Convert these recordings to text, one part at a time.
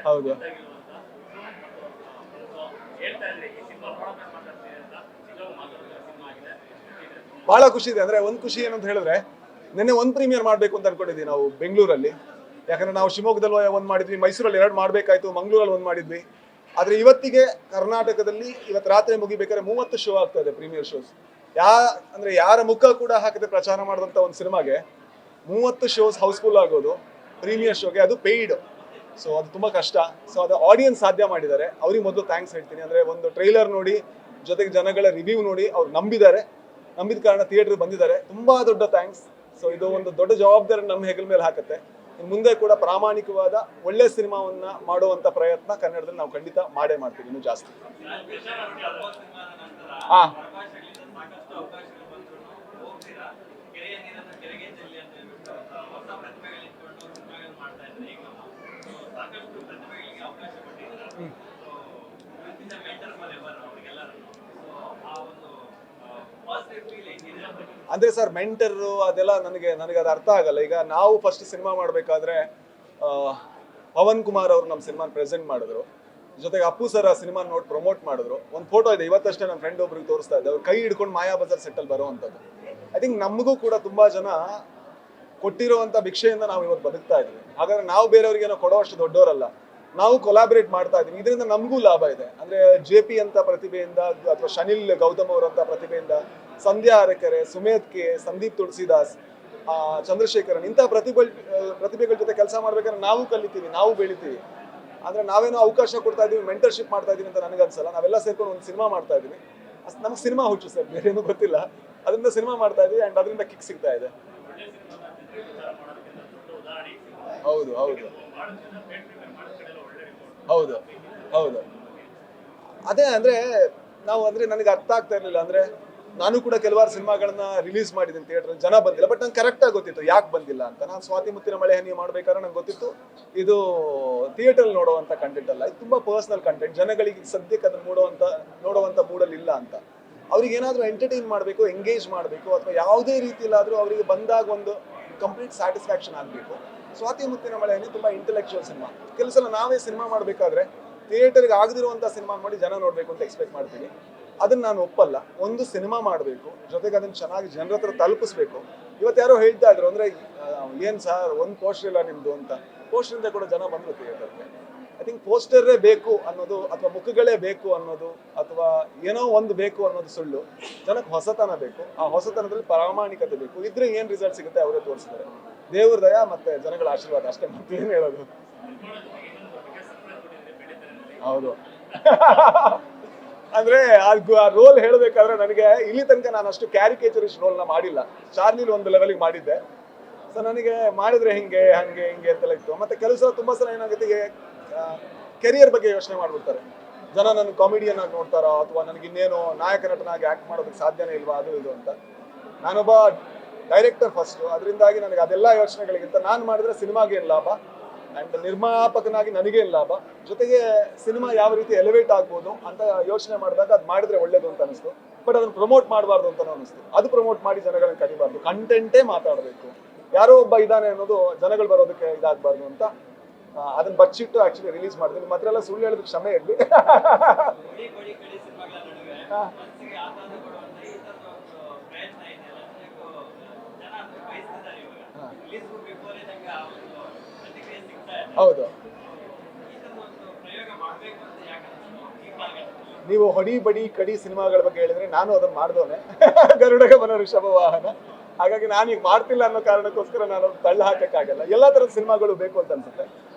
ಹೌದು. ಬಹಳ ಖುಷಿ ಇದೆ. ಅಂದ್ರೆ ಒಂದು ಖುಷಿ ಏನಂತ ಹೇಳಿದ್ರೆ, ನಿನ್ನೆ ಒಂದು ಪ್ರೀಮಿಯರ್ ಮಾಡಬೇಕು ಅಂತ ಅನ್ಕೊಂಡಿದ್ವಿ ನಾವು ಬೆಂಗಳೂರಲ್ಲಿ. ಯಾಕಂದ್ರೆ ನಾವು ಶಿವಮೊಗ್ಗದಲ್ಲಿ ಒಂದು ಮಾಡಿದ್ವಿ, ಮೈಸೂರಲ್ಲಿ 2 ಮಾಡಬೇಕಾಯ್ತು, ಮಂಗಳೂರಲ್ಲಿ 1 ಮಾಡಿದ್ವಿ. ಆದ್ರೆ ಇವತ್ತಿಗೆ ಕರ್ನಾಟಕದಲ್ಲಿ ಇವತ್ತು ರಾತ್ರಿ ಮುಗಿಬೇಕಾದ್ರೆ 30 ಶೋ ಆಗ್ತಾ ಇದೆ, ಪ್ರೀಮಿಯರ್ ಶೋಸ್. ಅಂದ್ರೆ ಯಾರ ಮುಖ ಕೂಡ ಹಾಕದೆ ಪ್ರಚಾರ ಮಾಡಿದಂತ ಒಂದು ಸಿನಿಮಾಗೆ 30 ಶೋಸ್ ಹೌಸ್ಫುಲ್ ಆಗೋದು ಪ್ರೀಮಿಯರ್ ಶೋಗೆ, ಅದು ಪೇಯ್ಡ್. ಸೊ ಅದು ತುಂಬಾ ಕಷ್ಟ. ಸೊ ಅದು ಆಡಿಯನ್ಸ್ ಸಾಧ್ಯ ಮಾಡಿದ್ದಾರೆ, ಅವ್ರಿಗೆ ಮೊದಲು ಥ್ಯಾಂಕ್ಸ್ ಹೇಳ್ತೀನಿ. ಅಂದ್ರೆ ಒಂದು ಟ್ರೈಲರ್ ನೋಡಿ, ಜೊತೆಗೆ ಜನಗಳ ರಿವ್ಯೂ ನೋಡಿ ಅವ್ರು ನಂಬಿದ ಕಾರಣ ಥಿಯೇಟರ್ ಬಂದಿದ್ದಾರೆ. ತುಂಬಾ ದೊಡ್ಡ ಥ್ಯಾಂಕ್ಸ್. ಸೊ ಇದು ಒಂದು ದೊಡ್ಡ ಜವಾಬ್ದಾರಿ ನಮ್ಮ ಹೆಗಲ ಮೇಲೆ ಹಾಕತ್ತೆ. ಇನ್ನು ಮುಂದೆ ಕೂಡ ಪ್ರಾಮಾಣಿಕವಾದ ಒಳ್ಳೆ ಸಿನಿಮಾವನ್ನ ಮಾಡುವಂತ ಪ್ರಯತ್ನ ಕನ್ನಡದಲ್ಲಿ ನಾವು ಖಂಡಿತ ಮಾಡೇ ಮಾಡ್ತೀವಿ, ಇನ್ನೂ ಜಾಸ್ತಿ. ಹಾ, ಅಂದ್ರೆ ಸರ್ ಮೆಂಟರ್ ಅದೆಲ್ಲ ನನಗೆ ಅದು ಅರ್ಥ ಆಗಲ್ಲ. ಈಗ ನಾವು ಫಸ್ಟ್ ಸಿನಿಮಾ ಮಾಡಬೇಕಾದ್ರೆ ಪವನ್ ಕುಮಾರ್ ಅವರು ನಮ್ಮ ಸಿನಿಮಾ ಪ್ರೆಸೆಂಟ್ ಮಾಡಿದ್ರು, ಜೊತೆಗೆ ಅಪ್ಪು ಸರ್ ಆ ಸಿನಿಮಾ ನೋಡಿ ಪ್ರಮೋಟ್ ಮಾಡಿದ್ರು. ಒಂದು ಫೋಟೋ ಇದೆ, ಇವತ್ತಷ್ಟೇ ನನ್ನ ಫ್ರೆಂಡ್ ಒಬ್ರಿಗೆ ತೋರಿಸ್ತಾ ಇದ್ದೆ, ಅವ್ರು ಕೈ ಹಿಡ್ಕೊಂಡು ಮಾಯಾ ಬಜಾರ್ ಸೆಟ್ಟಲ್ಲಿ ಬರುವಂಥದ್ದು. ಐ ಥಿಂಕ್ ನಮಗೂ ಕೂಡ ತುಂಬಾ ಜನ ಕೊಟ್ಟಿರುವಂತ ಭಿಕ್ಷೆಯಿಂದ ನಾವು ಇವತ್ತು ಬದುಕ್ತಾ ಇದ್ವಿ. ಹಾಗಾದ್ರೆ ನಾವು ಬೇರೆಯವ್ರಿಗೆ ಏನೋ ಕೊಡೋಷ್ಟು ದೊಡ್ಡವರಲ್ಲ, ನಾವು ಕೊಲಾಬರೇಟ್ ಮಾಡ್ತಾ ಇದೀವಿ. ಇದರಿಂದ ನಮಗೂ ಲಾಭ ಇದೆ. ಅಂದ್ರೆ JP ಅಂತ ಪ್ರತಿಭೆಯಿಂದ, ಅಥವಾ ಶನಿಲ್ ಗೌತಮ್ ಅವರಂತ ಪ್ರತಿಭೆಯಿಂದ, ಸಂಧ್ಯಾ ಅರಕೆರೆ, ಸುಮೇಧ್ ಕೆ, ಸಂದೀಪ್ ತುಳಸಿದಾಸ್, ಚಂದ್ರಶೇಖರನ್, ಇಂತಹ ಪ್ರತಿಭೆಗಳ ಜೊತೆ ಕೆಲಸ ಮಾಡ್ಬೇಕಾದ್ರೆ ನಾವು ಕಲಿತೀವಿ, ನಾವು ಬೆಳಿತೀವಿ. ಅಂದ್ರೆ ನಾವೇನೋ ಅವಕಾಶ ಕೊಡ್ತಾ ಇದೀವಿ, ಮೆಂಟರ್ಶಿಪ್ ಮಾಡ್ತಾ ಇದೀವಿ ಅಂತ ನನಗನ್ಸಲ್ಲ. ನಾವೆಲ್ಲ ಸೇರ್ಕೊಂಡು ಒಂದು ಸಿನಿಮಾ ಮಾಡ್ತಾ ಇದೀವಿ. ನಮ್ಗೆ ಸಿನಿಮಾ ಹುಚ್ಚು ಸರ್, ಬೇರೆ ಏನೂ ಗೊತ್ತಿಲ್ಲ. ಅದರಿಂದ ಸಿನಿಮಾ ಮಾಡ್ತಾ ಇದೀವಿ ಅಂಡ್ ಅದರಿಂದ ಕಿಕ್ ಸಿಗ್ತಾ ಇದೆ. ಹೌದು ಹೌದು ಹೌದು ಹೌದು ಅದೇ ಅಂದ್ರೆ ನಾವು ಅಂದ್ರೆ ನನಗೆ ಅರ್ಥ ಆಗ್ತಾ ಇರ್ಲಿಲ್ಲ. ಅಂದ್ರೆ ನಾನು ಕೂಡ ಕೆಲವಾರು ಸಿನಿಮಾಗಳನ್ನ ರಿಲೀಸ್ ಮಾಡಿದ್ದೀನಿ ಥಿಯೇಟರ್, ಜನ ಬಂದಿಲ್ಲ. ಬಟ್ ನಂಗೆ ಕರೆಕ್ಟ್ ಆಗಿ ಗೊತ್ತಿತ್ತು ಯಾಕೆ ಬಂದಿಲ್ಲ ಅಂತ. ನಾನು ಸ್ವಾತಿ ಮುತ್ತಿನ ಮಳೆ ಹನಿ ಮಾಡ್ಬೇಕಾದ್ರೆ ನಂಗೆ ಗೊತ್ತಿತ್ತು ಇದು ಥಿಯೇಟರ್ ನೋಡುವಂತ ಕಂಟೆಂಟ್ ಅಲ್ಲ, ಇದು ತುಂಬಾ ಪರ್ಸನಲ್ ಕಂಟೆಂಟ್. ಜನಗಳಿಗೆ ಸದ್ಯಕ್ಕೆ ಅದನ್ನ ನೋಡುವಂತ ಮೂಡಲ್ಲಿ ಇಲ್ಲ ಅಂತ. ಅವ್ರಿಗೆ ಏನಾದ್ರೂ ಎಂಟರ್ಟೈನ್ ಮಾಡಬೇಕು, ಎಂಗೇಜ್ ಮಾಡಬೇಕು, ಅಥವಾ ಯಾವುದೇ ರೀತಿಯಲ್ಲಾದ್ರೂ ಅವರಿಗೆ ಬಂದಾಗ ಒಂದು ಕಂಪ್ಲೀಟ್ ಸ್ಯಾಟಿಸ್ಫ್ಯಾಕ್ಷನ್ ಆಗಬೇಕು. ಸ್ವಾತಿ ಮುತ್ತಿನ ಮಳೆ ಹನಿ ತುಂಬಾ ಇಂಟೆಲೆಕ್ಚುಯಲ್ ಸಿನಿಮಾ. ಕೆಲವು ಸಲ ನಾವೇ ಸಿನಿಮಾ ಮಾಡಬೇಕಾದ್ರೆ ಥಿಯೇಟರ್ಗೆ ಆಗದಿರುವಂಥ ಸಿನಿಮಾ ಮಾಡಿ ಜನ ನೋಡಬೇಕು ಅಂತ ಎಕ್ಸ್ಪೆಕ್ಟ್ ಮಾಡ್ತೀವಿ. ಅದನ್ನ ನಾನು ಒಪ್ಪಲ್ಲ. ಒಂದು ಸಿನಿಮಾ ಮಾಡಬೇಕು, ಜೊತೆಗೆ ಅದನ್ನ ಚೆನ್ನಾಗಿ ಜನರ ಹತ್ರ ತಲುಪಿಸ್ಬೇಕು. ಇವತ್ತು ಯಾರೋ ಹೇಳ್ತಾ ಇದ್ರು, ಅಂದ್ರೆ ಏನ್ ಸರ್ ಒಂದು ಪೋಸ್ಟರ್ ಇಲ್ಲ ನಿಮ್ದು ಅಂತ. ಪೋಸ್ಟರಿಂದ ಕೂಡ ಜನ ಬಂದ್ರು ಥಿಯೇಟರ್ಗೆ. ಐ ಥಿಂಕ್ ಪೋಸ್ಟರೇ ಬೇಕು ಅನ್ನೋದು, ಅಥವಾ ಮುಖಗಳೇ ಬೇಕು ಅನ್ನೋದು, ಅಥವಾ ಏನೋ ಒಂದು ಬೇಕು ಅನ್ನೋದು ಸುಳ್ಳು. ಜನಕ್ಕೆ ಹೊಸತನ ಬೇಕು. ಆ ಹೊಸತನದಲ್ಲಿ ಪ್ರಾಮಾಣಿಕತೆ ಬೇಕು. ಇದ್ರೆ ಏನ್ ರಿಸಲ್ಟ್ ಸಿಗುತ್ತೆ ಅವರೇ ತೋರಿಸಿದ್ದಾರೆ. ದೇವ್ರ ದಯ ಮತ್ತೆ ಜನಗಳ ಆಶೀರ್ವಾದ ಅಷ್ಟೇ, ಮತ್ತೆ ಏನ್ ಹೇಳೋದು. ಹೌದು ಅಂದ್ರೆ ಆ ರೋಲ್ ಹೇಳ್ಬೇಕಾದ್ರೆ ನನಗೆ ಇಲ್ಲಿ ತನಕ ನಾನು ಅಷ್ಟು ಕ್ಯಾರಿಕೇಚರಿಸ್ಟ್ ರೋಲ್ನ ಮಾಡಿಲ್ಲ. ಚಾರ್ಲಿಲಿ ಒಂದು ಲೆವೆಲ್ಗೆ ಮಾಡಿದ್ದೆ. ಸೊ ನನಗೆ ಮಾಡಿದ್ರೆ ಹಿಂಗೆ ಹಂಗೆ ಹಿಂಗೆ ಅಂತೆಲ್ಲ ಇತ್ತು. ಮತ್ತೆ ಕೆಲಸ ತುಂಬಾ ಸಲ ಏನಾಗುತ್ತೆ, ಕೆರಿಯರ್ ಬಗ್ಗೆ ಯೋಚನೆ ಮಾಡ್ಬಿಡ್ತಾರೆ ಜನ. ನನ್ನ ಕಾಮಿಡಿಯನ್ ಆಗಿ ನೋಡ್ತಾರೋ, ಅಥವಾ ನನಗೆ ಇನ್ನೇನು ನಾಯಕ ನಟನಾಗಿ ಆಕ್ಟ್ ಮಾಡೋದಕ್ಕೆ ಸಾಧ್ಯನೇ ಇಲ್ವಾ, ಅದು ಇದು ಅಂತ. ನಾನೊಬ್ಬ ಡೈರೆಕ್ಟರ್ ಫಸ್ಟ್, ಅದರಿಂದಾಗಿ ನನಗೆ ಅದೆಲ್ಲ ಯೋಚನೆಗಳಿಗಿಂತ ನಾನು ಮಾಡಿದ್ರೆ ಸಿನಿಮಾಗೆ ಏನು ಲಾಭ, ಅಂಡ್ ನಿರ್ಮಾಪಕನಾಗಿ ನನಗೇನು ಲಾಭ, ಜೊತೆಗೆ ಸಿನಿಮಾ ಯಾವ ರೀತಿ ಎಲಿವೇಟ್ ಆಗ್ಬೋದು ಅಂತ ಯೋಚನೆ ಮಾಡಿದಾಗ ಅದು ಮಾಡಿದ್ರೆ ಒಳ್ಳೇದು ಅಂತ ಅನಿಸ್ತು. ಬಟ್ ಅದನ್ನು ಪ್ರಮೋಟ್ ಮಾಡಬಾರ್ದು ಅಂತ ಅನಿಸ್ತು. ಅದು ಪ್ರಮೋಟ್ ಮಾಡಿ ಜನಗಳನ್ನ ಕರಿಬಾರ್ದು, ಕಂಟೆಂಟೇ ಮಾತಾಡಬೇಕು. ಯಾರೋ ಒಬ್ಬ ಇದ್ದಾನೆ ಅನ್ನೋದು ಜನಗಳು ಬರೋದಕ್ಕೆ ಇದಾಗಬಾರ್ದು ಅಂತ ಅದನ್ನ ಬಚ್ಚಿಟ್ಟು ಆಕ್ಚುಲಿ ರಿಲೀಸ್ ಮಾಡಿದೆ. ನಿಮ್ಮ ಹತ್ರ ಎಲ್ಲ ಸುಳ್ಳು ಹೇಳೋದಕ್ಕೆ ಕ್ಷಮೆ ಇರಲಿ. ಹೌದು, ನೀವು ಹೊಡಿ ಬಡಿ ಕಡಿ ಸಿನಿಮಾಗಳ ಬಗ್ಗೆ ಹೇಳಿದ್ರೆ ನಾನು ಅದನ್ನ ಮಾಡ್ದೋನೆ. ಗರುಡಗಮನ ಋಷಭ ವಾಹನ. ಹಾಗಾಗಿ ನಾನೀಗ ಮಾಡ್ತಿಲ್ಲ ಅನ್ನೋ ಕಾರಣಕ್ಕೋಸ್ಕರ ನಾನು ತಳ್ಳ ಹಾಕಕ್ಕಾಗಲ್ಲ. ಎಲ್ಲಾ ತರದ ಸಿನಿಮಾಗಳು ಬೇಕು ಅಂತ ಅನ್ಸುತ್ತೆ.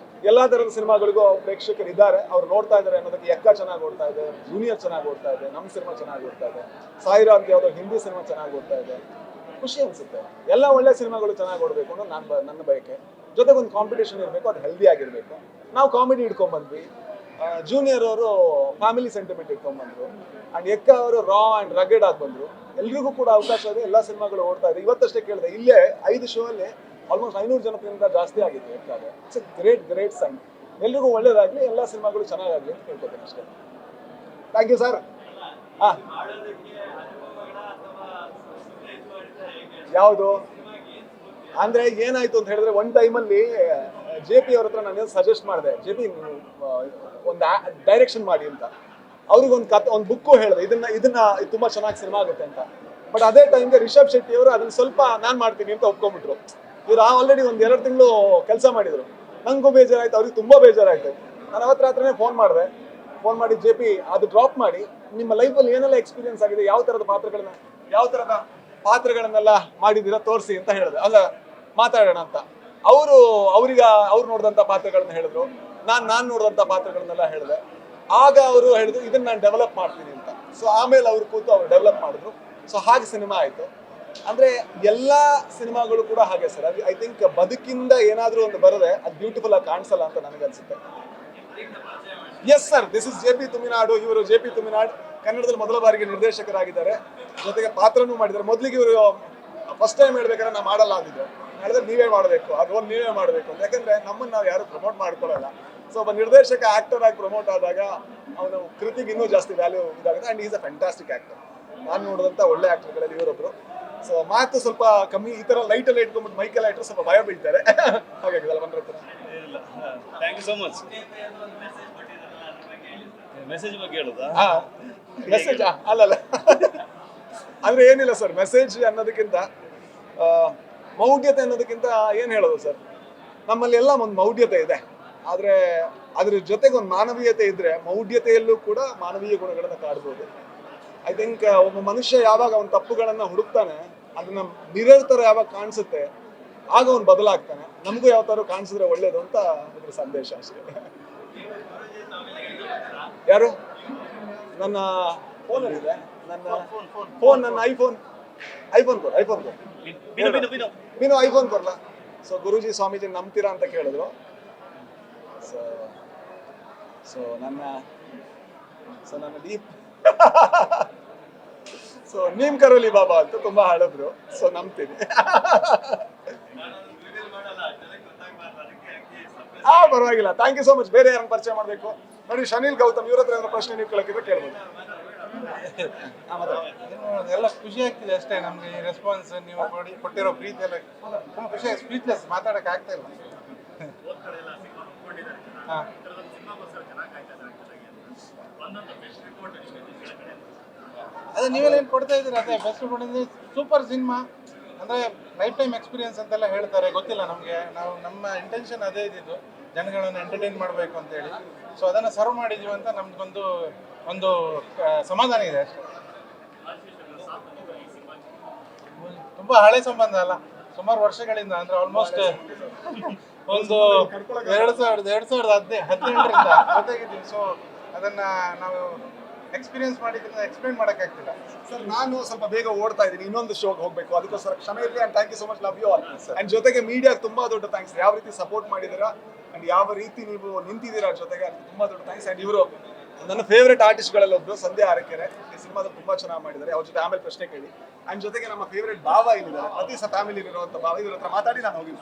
ಎಲ್ಲಾ ತರದ ಸಿನಿಮಾಗಳಿಗೂ ಪ್ರೇಕ್ಷಕರು ಇದ್ದಾರೆ, ಅವ್ರು ನೋಡ್ತಾ ಇದಾರೆ ಅನ್ನೋದಕ್ಕೆ. ಎಕ್ಕ ಚೆನ್ನಾಗಿ ಓಡ್ತಾ ಇದೆ, ಜೂನಿಯರ್ ಚೆನ್ನಾಗಿ ಓಡ್ತಾ ಇದೆ, ನಮ್ಮ ಸಿನಿಮಾ ಚೆನ್ನಾಗಿ ಓಡ್ತಾ ಇದೆ, ಸಾಯಿರಾ ಅಂತ ಯಾವುದೋ ಹಿಂದಿ ಸಿನಿಮಾ ಚೆನ್ನಾಗಿ ಓಡ್ತಾ ಇದೆ. ಖುಷಿ ಅನ್ಸುತ್ತೆ. ಎಲ್ಲ ಒಳ್ಳೆ ಸಿನಿಮಾಗಳು ಚೆನ್ನಾಗಿ ಓಡಬೇಕು ಅನ್ನೋ ನನ್ನ ಬಯಕೆ. ಜೊತೆಗೆ ಒಂದು ಕಾಂಪಿಟೇಷನ್ ಇರಬೇಕು, ಅದು ಹೆಲ್ದಿ ಆಗಿರ್ಬೇಕು. ನಾವು ಕಾಮಿಡಿ ಇಟ್ಕೊಂಡ್ಬಂದ್ವಿ, ಜೂನಿಯರ್ ಅವರು ಫ್ಯಾಮಿಲಿ ಸೆಂಟಿಮೆಂಟ್ ಇಟ್ಕೊಂಡ್ಬಂದ್ರು, ಅಂಡ್ ಎಕ್ಕ ಅವರು ರಾ ಅಂಡ್ ರಗೆಡ್ ಆಗಿ ಬಂದ್ರು. ಎಲ್ರಿಗೂ ಕೂಡ ಅವಕಾಶ ಇದೆ, ಎಲ್ಲ ಸಿನಿಮಾಗಳು ಓಡ್ತಾ ಇದೆ. ಇವತ್ತಷ್ಟೇ ಕೇಳಿದೆ, ಇಲ್ಲೇ 5 ಶೋ ಅಲ್ಲಿ ಆಲ್ಮೋಸ್ಟ್ 500 ಜನಕ್ಕಿಂತ ಜಾಸ್ತಿ ಆಗಿದೆ ಎಕ್ಕಾಗ. It's a great sign. ಎಲ್ರಿಗೂ ಒಳ್ಳೇದಾಗ್ಲಿ, ಎಲ್ಲ ಸಿನಿಮಾಗಳು ಚೆನ್ನಾಗಾಗ್ಲಿ ಅಂತ ಕೇಳ್ಕೊತೀನಿ ಅಷ್ಟೇ. Thank you sir. ಯಾವುದು ಅಂದ್ರೆ ಏನಾಯ್ತು ಅಂತ ಹೇಳಿದ್ರೆ, ಒನ್ ಟೈಮಲ್ಲಿ ಜೆ ಪಿ ಅವ್ರ ಹತ್ರ ನಾನು ಸಜೆಸ್ಟ್ ಮಾಡಿದೆ, ಜೆ ಪಿ ಒಂದು ಡೈರೆಕ್ಷನ್ ಮಾಡಿ ಅಂತ. ಅವ್ರಿಗೆ ಒಂದು ಬುಕ್ಕು ಹೇಳಿದೆ, ಇದನ್ನ ತುಂಬಾ ಚೆನ್ನಾಗಿ ಸಿನಿಮಾ ಆಗುತ್ತೆ ಅಂತ. ಬಟ್ ಅದೇ ಟೈಮ್ಗೆ ರಿಷಬ್ ಶೆಟ್ಟಿ ಅವರು ಅದನ್ನ ಸ್ವಲ್ಪ ನಾನ್ ಮಾಡ್ತೀನಿ ಅಂತ ಒಪ್ಕೊಂಡ್ಬಿಟ್ರು. ಇವ್ರು ಆಲ್ರೆಡಿ ಒಂದ್ 2 ತಿಂಗಳು ಕೆಲಸ ಮಾಡಿದ್ರು. ನಂಗೂ ಬೇಜಾರಾಯ್ತು, ಅವ್ರಿಗೆ ತುಂಬಾ ಬೇಜಾರಾಯ್ತು. ನಾನು ಅವತ್ತು ರಾತ್ರಿನೇ ಫೋನ್ ಮಾಡಿ ಜೆ ಪಿ ಅದು ಡ್ರಾಪ್ ಮಾಡಿ, ನಿಮ್ಮ ಲೈಫಲ್ಲಿ ಏನೆಲ್ಲ ಎಕ್ಸ್ಪೀರಿಯನ್ಸ್ ಆಗಿದೆ, ಯಾವ ತರದ ಪಾತ್ರಗಳನ್ನೆಲ್ಲ ಮಾಡಿದ್ದೀರಾ ತೋರಿಸಿ ಅಂತ ಹೇಳಿದೆ, ಅಲ್ಲ ಮಾತಾಡೋಣ ಅಂತ. ಅವ್ರು ನೋಡಿದಂತ ಪಾತ್ರಗಳನ್ನ ಹೇಳಿದ್ರು, ನಾನ್ ನೋಡಿದಂತ ಪಾತ್ರಗಳನ್ನೆಲ್ಲ ಹೇಳಿದೆ. ಆಗ ಅವರು ಹೇಳಿದ್ರು ಇದನ್ನ ನಾನು ಡೆವಲಪ್ ಮಾಡ್ತೀನಿ ಅಂತ. ಸೊ ಆಮೇಲೆ ಅವ್ರು ಕೂತು ಅವ್ರು ಡೆವಲಪ್ ಮಾಡಿದ್ರು. ಸೊ ಹಾಗೆ ಸಿನಿಮಾ ಆಯ್ತು. ಅಂದ್ರೆ ಎಲ್ಲಾ ಸಿನಿಮಾಗಳು ಕೂಡ ಹಾಗೆ ಸರ್. ಐ ಥಿಂಕ್ ಬದುಕಿಂದ ಏನಾದ್ರೂ ಒಂದು ಬರದೆ ಅದು ಬ್ಯೂಟಿಫುಲ್ ಆಗಿ ಕಾಣಿಸಲ್ಲ ಅಂತ ನನಗನ್ಸುತ್ತೆ. Yes sir, this is J P Thuminadu. ಇವರು ಜೆ ಪಿ ತುಮಿನಾಡ್ ಕನ್ನಡದಲ್ಲಿ ಮೊದಲ ಬಾರಿಗೆ ನಿರ್ದೇಶಕರಾಗಿದ್ದಾರೆ, ಜೊತೆಗೆ ಪಾತ್ರನೂ ಮಾಡಿದ್ದಾರೆ. ಮೊದಲಿಗೆ ಇವರು ಫಸ್ಟ್ ಟೈಮ್ ಹೇಳ್ಬೇಕಾದ್ರೆ ನಾ ಮಾಡಲ್ಲ ಅಂದಿದ್ರು. ಹೇಳಿದ್ರೆ ನೀವೇ ಮಾಡಬೇಕು, ಅದೊಂದು ನೀವೇ ಮಾಡಬೇಕು ಅಂತ. ಯಾಕಂದ್ರೆ ನಮ್ಮನ್ನು ನಾವು ಯಾರು ಪ್ರಮೋಟ್ ಮಾಡ್ಕೊಳ್ಳಲ್ಲ. ಸೊ ಒಬ್ಬ ನಿರ್ದೇಶಕ ಆಕ್ಟರ್ ಆಗಿ ಪ್ರಮೋಟ್ ಆದಾಗ ಅವನು ಕೃತಿಗೆ ಇನ್ನೂ ಜಾಸ್ತಿ ವ್ಯಾಲ್ಯೂ ಇದಾಗುತ್ತೆ. And is a fantastic actor. ನಾನು ನೋಡಿದಂಥ ಒಳ್ಳೆ ಆಕ್ಟರ್ಗಳಲ್ಲಿ ಇವರೊಬ್ರು. ಸೊ ಮಾತು ಸ್ವಲ್ಪ ಕಮ್ಮಿ, ಈ ತರ ಲೈಟ್ ಎಲ್ಲ ಇಟ್ಕೊಂಡ್ಬಿಟ್ಟು ಮೈಕೆಲ್ಲ ಇಟ್ಟರೆ ಸ್ವಲ್ಪ ಭಯ ಬೀಳ್ತಾರೆ. ಹಾಗಾಗಿದಲ್ಲ ಬಂದಿರ್ತಾರೆ. Thank you so much. Message ಬಗ್ಗೆ ಹೇಳುದಾ? ಮೆಸೇಜ್ ಅಲ್ಲಲ್ಲ, ಅಂದ್ರೆ ಏನಿಲ್ಲ ಸರ್. ಮೆಸೇಜ್ ಅನ್ನೋದಕ್ಕಿಂತ ಮೌಢ್ಯತೆ ಅನ್ನೋದಕ್ಕಿಂತ ಏನ್ ಹೇಳೋದು ಸರ್, ನಮ್ಮಲ್ಲಿ ಎಲ್ಲ ಒಂದು ಮೌಢ್ಯತೆ ಇದೆ. ಆದ್ರೆ ಅದ್ರ ಜೊತೆಗೆ ಒಂದು ಮಾನವೀಯತೆ ಇದ್ರೆ ಮೌಢ್ಯತೆಯಲ್ಲೂ ಕೂಡ ಮಾನವೀಯ ಗುಣಗಳನ್ನ ಕಾಡ್ಬೋದು. ಐ ಥಿಂಕ್ ಒಬ್ಬ ಮನುಷ್ಯ ಯಾವಾಗ ಅವನ ತಪ್ಪುಗಳನ್ನ ಹುಡುಕ್ತಾನೆ, ಅದನ್ನ ಮಿರರ್ ತರ ಯಾವಾಗ ಕಾಣಿಸುತ್ತೆ, ಆಗ ಅವನು ಬದಲಾಗ್ತಾನೆ. ನಮಗೂ ಯಾವ ತರ ಕಾಣಿಸಿದ್ರೆ ಒಳ್ಳೇದು ಅಂತ ಅದ್ರ ಸಂದೇಶ ಅಷ್ಟೇ. ಯಾರು? ನನ್ನ ಫೋನ್ ಇದೆ, ನನ್ನ ಐಫೋನ್ ಮೀನು ಐಫೋನ್ ಕೊಡ್ಲಾ? ಸೊ ಗುರುಜಿ ಸ್ವಾಮೀಜಿ ನಂಬ್ತೀರಾ ಅಂತ ಕೇಳಿದ್ರು. ಸೊ ನನ್ನ ಡೀಪ್ ಸೊ ನೀಮ್ ಕರೋಲಿ ಬಾಬಾ ಅಂತ ತುಂಬಾ ಹೇಳಿದ್ರು. ಸೊ ನಂಬ್ತೀನಿ. ಪರವಾಗಿಲ್ಲ, ಥ್ಯಾಂಕ್ ಯು ಸೋ ಮಚ್. ಬೇರೆ ಯಾರನ್ನ ಪರಿಚಯ ಮಾಡಬೇಕು ನೋಡಿ, ಶನಿಲ್ ಗೌತಮ್, ಇವ್ರ ಹತ್ರ ಏನಾದ್ರು ಪ್ರಶ್ನೆ ನೀವು ಕೇಳಕ್ಕಿದ್ರೆ ಕೇಳ್ಬೋದು. ಎಲ್ಲ ಖುಷಿ ಆಗ್ತಿದೆ ಅಷ್ಟೇ. ನಮ್ಗೆ ಈ ರೆಸ್ಪಾನ್ಸ್ ನೀವು ಕೊಟ್ಟಿರೋ ಪ್ರೀತಿ ಎಲ್ಲ ತುಂಬ ಖುಷಿ. ಸ್ಪೀಚ್ಲೆಸ್, ಮಾತಾಡಕ್ ಆಗ್ತಾ ಇಲ್ಲ. ಅದೇ ನೀವೆಲ್ಲ ಏನು ಕೊಡ್ತಾ ಇದ್ದೀರಿ, ಅದೇ ಬೆಸ್ಟ್ ಕೊಟ್ಟಿದ್ದೀರಿ. ಸೂಪರ್ ಸಿನಿಮಾ ಅಂದರೆ ಲೈಫ್ ಟೈಮ್ ಎಕ್ಸ್ಪೀರಿಯನ್ಸ್ ಅಂತೆಲ್ಲ ಹೇಳ್ತಾರೆ, ಗೊತ್ತಿಲ್ಲ ನಮಗೆ. ನಮ್ಮ ಇಂಟೆನ್ಷನ್ ಅದೇ ಇದ್ದಿದ್ದು, ಜನಗಳನ್ನು ಎಂಟರ್ಟೈನ್ ಮಾಡಬೇಕು ಅಂತೇಳಿ. ಸೊ ಅದನ್ನು ಸರ್ವ್ ಮಾಡಿದ್ದೀವಿ ಅಂತ ನಮ್ಗೊಂದು ಸಮಾಧಾನ ಇದೆ ಅಷ್ಟೇ. ತುಂಬ ಹಳೆ ಸಂಬಂಧ ಅಲ್ಲ, ಸುಮಾರು ವರ್ಷಗಳಿಂದ, ಅಂದರೆ ಆಲ್ಮೋಸ್ಟ್ ಒಂದು 2017ರಿಂದ ಜೊತೆಗಿದ್ದೀವಿ. ಸೊ ಅದನ್ನು ನಾವು ಎಕ್ಸ್ಪೀರಿಯನ್ಸ್ ಮಾಡಿದ್ರಿಂದ ಎಕ್ಸ್ಪ್ಲೇನ್ ಮಾಡೋಕ್ಕಾಗ್ತಿಲ್ಲ ಸರ್. ನಾನು ಸ್ವಲ್ಪ ಬೇಗ ಓಡ್ತಾ ಇದ್ದೀನಿ, ಇನ್ನೊಂದು ಶೋಗೆ ಹೋಗಬೇಕು, ಅದಕ್ಕೋಸ್ಕರ ಕ್ಷಮೆ ಇರಲಿ. And thank you so much, love you all. And ಜೊತೆಗೆ ಮೀಡಿಯಾಗೆ ತುಂಬಾ ದೊಡ್ಡ ಥ್ಯಾಂಕ್ಸ್, ಯಾವ ರೀತಿ ಸಪೋರ್ಟ್ ಮಾಡಿದ್ದೀರಾ ಅಂಡ್ ಯಾವ ರೀತಿ ನೀವು ನಿಂತಿದ್ದೀರಾ ಜೊತೆಗೆ, ಅದಕ್ಕೆ ತುಂಬಾ ದೊಡ್ಡ ಥ್ಯಾಂಕ್ಸ್. ಅಂಡ್ ಇವರು ನನ್ನ ಫೇವ್ರೆಟ್ ಆರ್ಟಿಸ್ಟ್ಗಳಲ್ಲಿ ಒಬ್ರು, ಸಂಧ್ಯಾ ಆರಕೆರೆ. ಈ ಸಿನಿಮಾದಲ್ಲಿ ತುಂಬಾ ಚೆನ್ನಾಗಿ ಮಾಡಿದ್ದಾರೆ. ಅವ್ರ ಜೊತೆ ಆಮೇಲೆ ಪ್ರಶ್ನೆ ಕೇಳಿ. ಅಂಡ್ ಜೊತೆಗೆ ನಮ್ಮ ಫೇವ್ರೆಟ್ ಭಾವ ಇಲ್ಲಿದ್ದಾರೆ, ಪ್ರತಿ ಫ್ಯಾಮಿಲಿ ಇರುವಂತ ಭಾವ. ಇವ್ರ ಹತ್ರ ಮಾತಾಡಿ ನಾನು ಹೋಗಿ